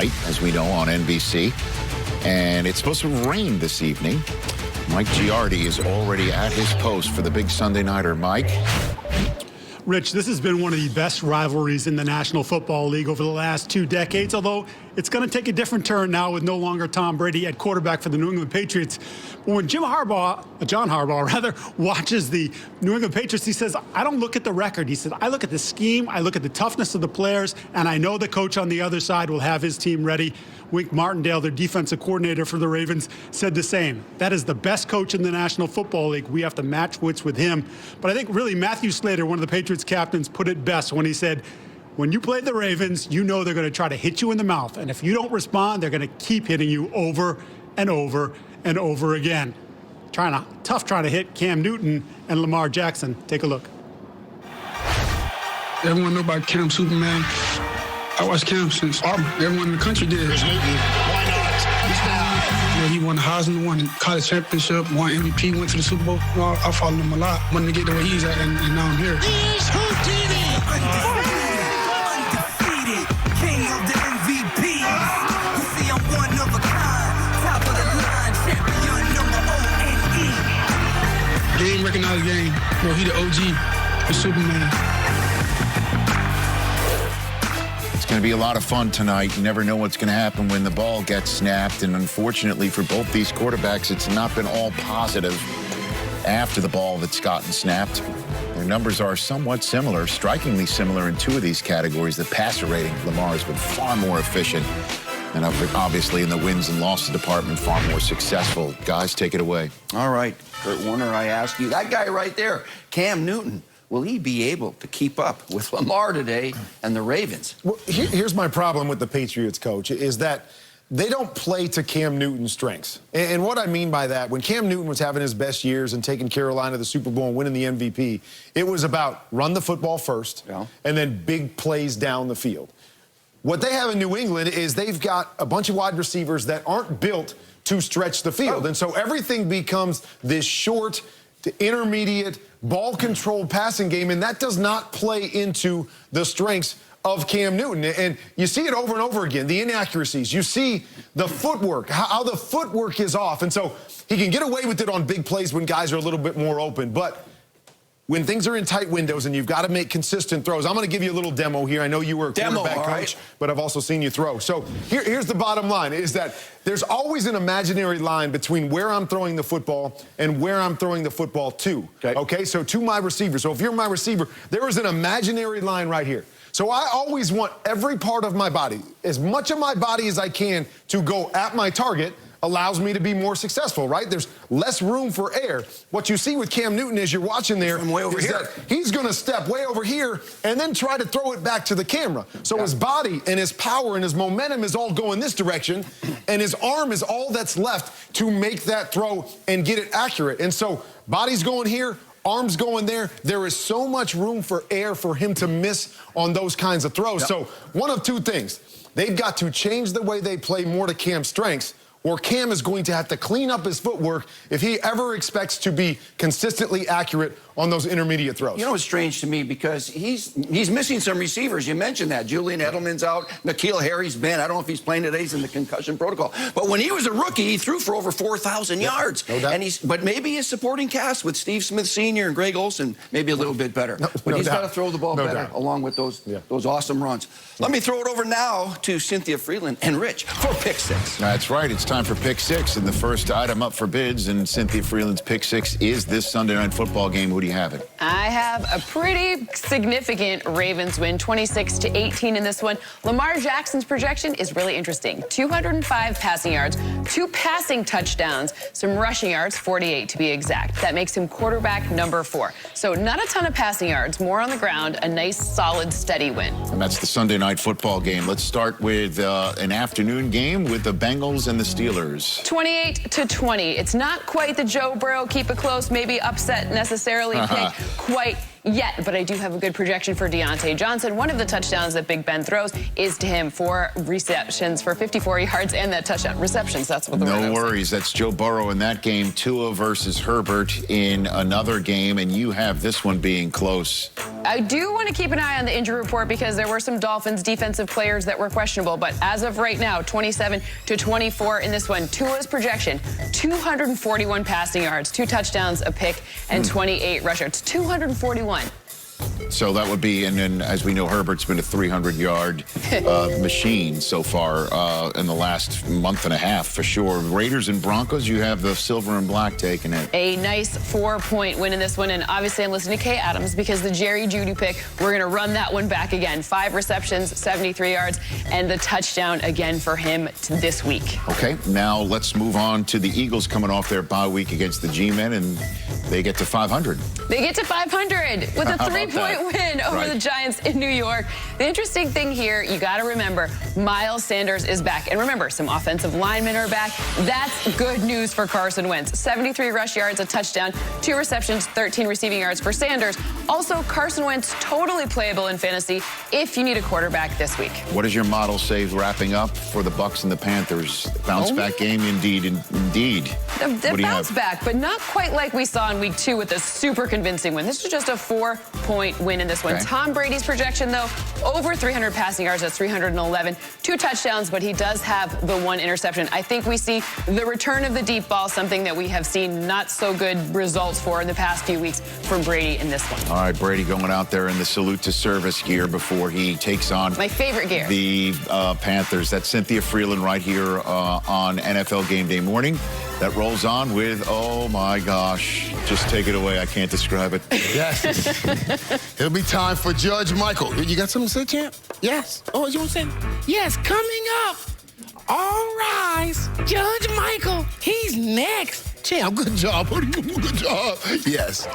tonight, as we know, on NBC. And it's supposed to rain this evening. Mike Giardi is already at his post for the big Sunday nighter. Mike? Rich, this has been one of the best rivalries in the National Football League over the last 2 decades, although it's going to take a different turn now with no longer Tom Brady at quarterback for the New England Patriots. But when John Harbaugh, watches the New England Patriots, he says, I don't look at the record. He said, I look at the scheme, I look at the toughness of the players, and I know the coach on the other side will have his team ready. Wink Martindale, their defensive coordinator for the Ravens, said the same. That is the best coach in the National Football League. We have to match wits with him. But I think really Matthew Slater, one of the Patriots captains, put it best when he said, when you play the Ravens, you know they're going to try to hit you in the mouth. And if you don't respond, they're going to keep hitting you over and over and over again. Tough trying to hit Cam Newton and Lamar Jackson. Take a look. Everyone know about Cam Superman. I watched Cam since Auburn. Everyone in the country did. Here's Newton. Why not? He's down. Yeah, he won the Heisman, won the college championship, won MVP, went to the Super Bowl. You know, I followed him a lot. Wanted to get to where he's at, and now I'm here. Here's Houdini. Undefeated, king of the MVP. You see, I'm one of a kind, top of the line, champion number O-N-E. Game recognized game. You know, he the OG, the Superman. It's going to be a lot of fun tonight. You never know what's going to happen when the ball gets snapped. And unfortunately for both these quarterbacks, it's not been all positive after the ball that's gotten snapped. Their numbers are somewhat similar, strikingly similar in 2 of these categories. The passer rating, Lamar has been far more efficient. And obviously in the wins and losses department, far more successful. Guys, take it away. All right, Kurt Warner, I ask you, that guy right there, Cam Newton, will he be able to keep up with Lamar today and the Ravens? Well, here's my problem with the Patriots, coach, is that they don't play to Cam Newton's strengths. And what I mean by that, when Cam Newton was having his best years and taking Carolina to the Super Bowl and winning the MVP, it was about run the football first and then big plays down the field. What they have in New England is they've got a bunch of wide receivers that aren't built to stretch the field. And so everything becomes this short to intermediate ball controlled passing game, and that does not play into the strengths of Cam Newton. And you see it over and over again, the inaccuracies. You see the footwork, how the footwork is off. And so he can get away with it on big plays when guys are a little bit more open. But when things are in tight windows and you've got to make consistent throws, I'm going to give you a little demo here. I know you were a quarterback coach, but I've also seen you throw. So here's the bottom line, is that there's always an imaginary line between where I'm throwing the football and where I'm throwing the football to. Okay? So to my receiver. So if you're my receiver, there is an imaginary line right here. So I always want every part of my body, as much of my body as I can, to go at my target. Allows me to be more successful, right? There's less room for air. What you see with Cam Newton as you're watching there is that he's going to step way over here and then try to throw it back to the camera. So his body and his power and his momentum is all going this direction, and his arm is all that's left to make that throw and get it accurate. And so body's going here, arms going there. There is so much room for air for him to miss on those kinds of throws. So one of 2 things. They've got to change the way they play more to Cam's strengths, or Cam is going to have to clean up his footwork if he ever expects to be consistently accurate on those intermediate throws. You know, it's strange to me because he's missing some receivers. You mentioned that. Julian Edelman's out. N'Keal Harry's been. I don't know if he's playing today. He's in the concussion protocol. But when he was a rookie, he threw for over 4,000 yards. No doubt. But maybe his supporting cast with Steve Smith Sr. and Greg Olsen maybe a little bit better. But he's got to throw the ball better along with those awesome runs. Let me throw it over now to Cynthia Freeland and Rich for Pick 6. That's right. It's time for Pick 6, and the first item up for bids, and Cynthia Freeland's Pick 6 is this Sunday night football game. Who do you have it? I have a pretty significant Ravens win, 26-18 in this one. Lamar Jackson's projection is really interesting. 205 passing yards, 2 passing touchdowns, some rushing yards, 48 to be exact. That makes him quarterback number 4. So not a ton of passing yards, more on the ground, a nice, solid, steady win. And that's the Sunday night football game. Let's start with an afternoon game with the Bengals and the Steelers. 28-20. It's not quite the Joe Burrow, keep it close, maybe upset necessarily pick quite yet, but I do have a good projection for Deontay Johnson. One of the touchdowns that Big Ben throws is to him, 4 receptions for 54 yards and that touchdown. Receptions, that's what the word I was No worries. saying. That's Joe Burrow in that game. Tua versus Herbert in another game, and you have this one being close. I do want to keep an eye on the injury report because there were some Dolphins defensive players that were questionable, but as of right now, 27-24 in this one. Tua's projection, 241 passing yards, 2 touchdowns, a pick, and 28 rush yards. 241. So that would be, and then as we know, Herbert's been a 300-yard machine so far in the last month and a half for sure. Raiders and Broncos, you have the silver and black taking it. A nice 4-point win in this one, and obviously I'm listening to Kay Adams because the Jerry Jeudy pick, we're going to run that one back again. 5 receptions, 73 yards, and the touchdown again for him this week. Okay, now let's move on to the Eagles coming off their bye week against the G-Men, and they get to 500. They get to 500 with a 3-point win over the Giants in New York. The interesting thing here, you got to remember, Miles Sanders is back. And remember, some offensive linemen are back. That's good news for Carson Wentz. 73 rush yards, a touchdown, 2 receptions, 13 receiving yards for Sanders. Also, Carson Wentz totally playable in fantasy if you need a quarterback this week. What does your model say wrapping up for the Bucs and the Panthers? Bounce back game, indeed. The bounce back, but not quite like we saw in week 2 with a super convincing win. This is just a 4-point win in this one. Okay. Tom Brady's projection, though, over 300 passing yards. That's 311. 2 touchdowns, but he does have the 1 interception. I think we see the return of the deep ball, something that we have seen not so good results for in the past few weeks from Brady in this one. All right, Brady going out there in the salute to service gear before he takes on my favorite gear, the Panthers. That's Cynthia Freeland right here on NFL Game Day Morning. That rolls on with, oh my gosh, just take it away. I can't describe it. Yes. It'll be time for Judge Michael. You got something to say, champ? Yes. Oh, you want to say? Yes, coming up. All rise. Judge Michael. He's next. Champ, good job. Good job. Yes.